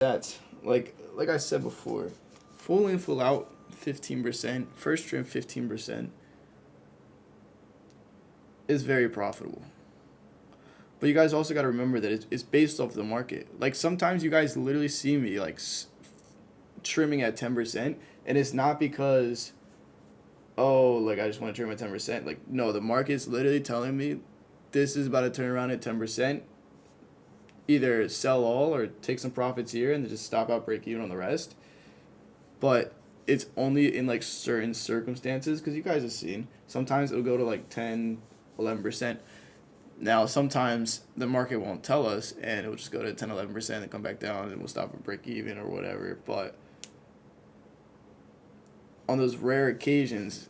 That's like I said before, full in, full out, 15%, first trim 15% is very profitable. But you guys also got to remember that it's based off the market. Like sometimes you guys literally see me like trimming at 10%, and it's not because, oh, like I just want to trim at 10%. Like no, the market's literally telling me this is about to turn around at 10%. Either sell all or take some profits here and then just stop out, break even on the rest. But it's only in like certain circumstances, because you guys have seen sometimes it'll go to like 10, 11%. Now sometimes the market won't tell us and it'll just go to 10, 11% and come back down and we'll stop and break even or whatever. But on those rare occasions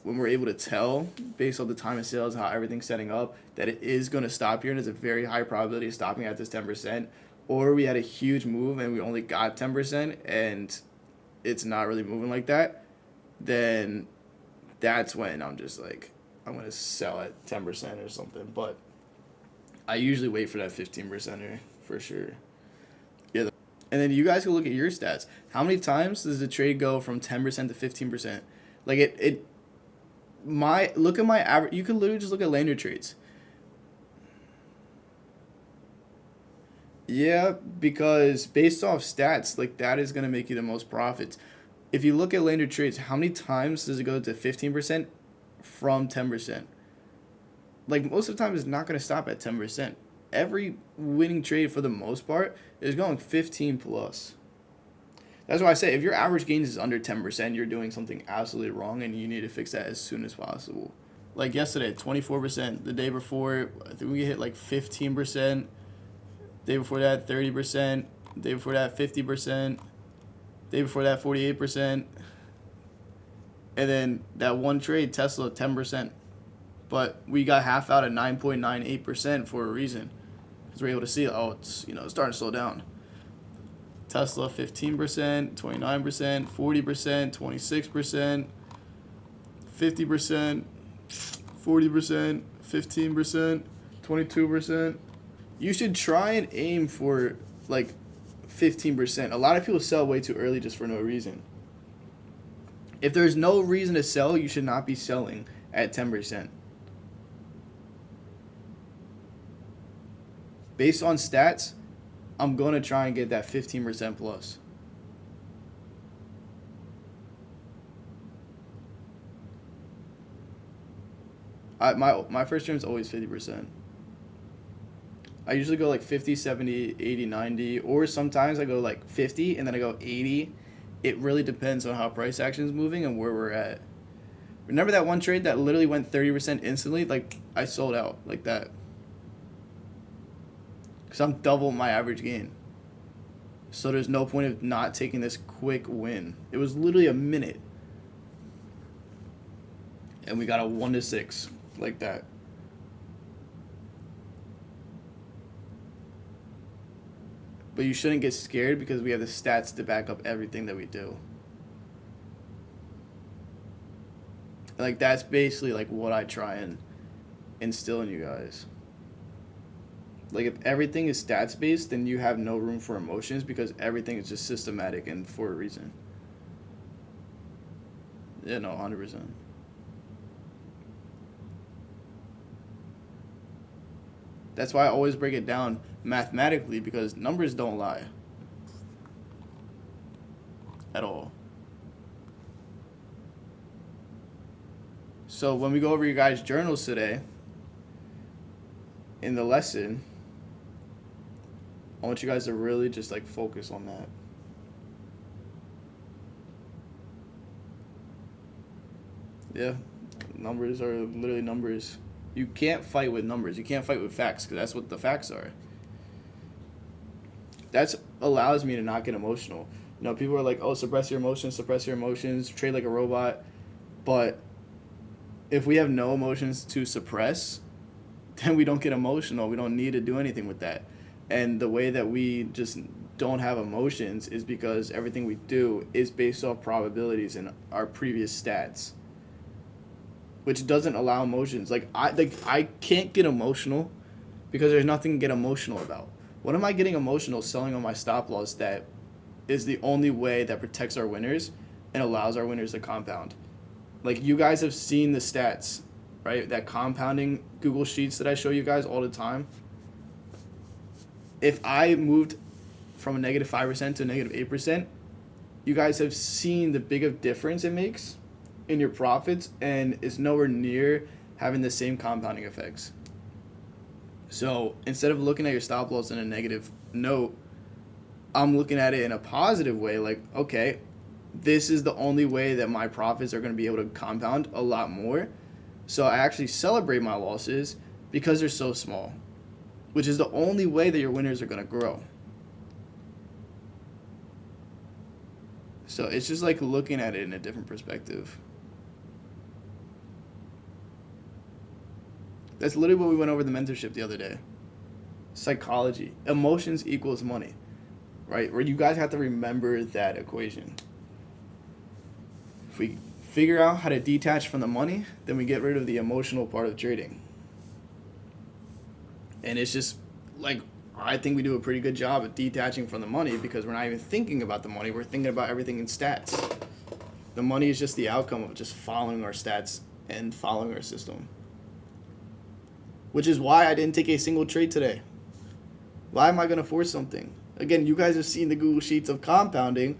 when we're able to tell based on the time of sales, how everything's setting up, that it is going to stop here and there's a very high probability of stopping at this 10%, or we had a huge move and we only got 10% and it's not really moving like that, then that's when I'm just like, I'm going to sell at 10% or something. But I usually wait for that 15%er for sure. Yeah. And then you guys can look at your stats. How many times does the trade go from 10% to 15%? Like look at my average. You can literally just look at lanyard trades. Yeah, because based off stats, like that is gonna make you the most profits. If you look at lanyard trades, how many times does it go to 15% from 10%? Like most of the time, it's not gonna stop at 10%. Every winning trade for the most part is going 15 plus. That's why I say if your average gains is under 10%, you're doing something absolutely wrong and you need to fix that as soon as possible. Like yesterday, 24%. The day before, I think we hit like 15%. Day before that, 30%. Day before that, 50%. Day before that, 48%. And then that one trade, Tesla, 10%. But we got half out at 9.98% for a reason. Because we're able to see, it's starting to slow down. Tesla 15%, 29%, 40%, 26%, 50%, 40%, 15%, 22%. You should try and aim for like 15%. A lot of people sell way too early just for no reason. If there's no reason to sell, you should not be selling at 10%. Based on stats, I'm going to try and get that 15% plus. My first term is always 50%. I usually go like 50, 70, 80, 90, or sometimes I go like 50 and then I go 80. It really depends on how price action is moving and where we're at. Remember that one trade that literally went 30% instantly? Like, I sold out like that. Because I'm double my average gain. So there's no point of not taking this quick win. It was literally a minute. And we got a 1 to 6 like that. But you shouldn't get scared because we have the stats to back up everything that we do. Like that's basically like what I try and instill in you guys. Like if everything is stats based, then you have no room for emotions because everything is just systematic and for a reason. Yeah, no, 100%. That's why I always break it down mathematically, because numbers don't lie. At all. So when we go over your guys' journals today, in the lesson, I want you guys to really just like focus on that. Yeah, numbers are literally numbers. You can't fight with numbers. You can't fight with facts because that's what the facts are. That allows me to not get emotional. People are like, oh, suppress your emotions, trade like a robot. But if we have no emotions to suppress, then we don't get emotional. We don't need to do anything with that. And the way that we just don't have emotions is because everything we do is based off probabilities and our previous stats, which doesn't allow emotions. I can't get emotional because there's nothing to get emotional about. What am I getting emotional selling on my stop loss that is the only way that protects our winners and allows our winners to compound. Like, you guys have seen the stats, right? That compounding Google Sheets that I show you guys all the time. If I moved from a negative 5% to a negative 8%, you guys have seen the big of difference it makes in your profits, and it's nowhere near having the same compounding effects. So instead of looking at your stop loss in a negative note, I'm looking at it in a positive way. Like, okay, this is the only way that my profits are going to be able to compound a lot more. So I actually celebrate my losses because they're so small, which is the only way that your winners are going to grow. So it's just like looking at it in a different perspective. That's literally what we went over the mentorship the other day. Psychology. Emotions equals money, right? Where you guys have to remember that equation. If we figure out how to detach from the money, then we get rid of the emotional part of trading. And it's just like, I think we do a pretty good job of detaching from the money because we're not even thinking about the money. We're thinking about everything in stats. The money is just the outcome of just following our stats and following our system. Which is why I didn't take a single trade today. Why am I going to force something? Again, you guys have seen the Google Sheets of compounding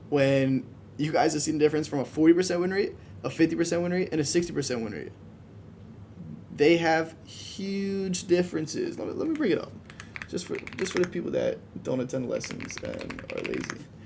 when you guys have seen the difference from a 40% win rate, a 50% win rate, and a 60% win rate. They have huge differences. Let me bring it up. Just for the people that don't attend lessons and are lazy.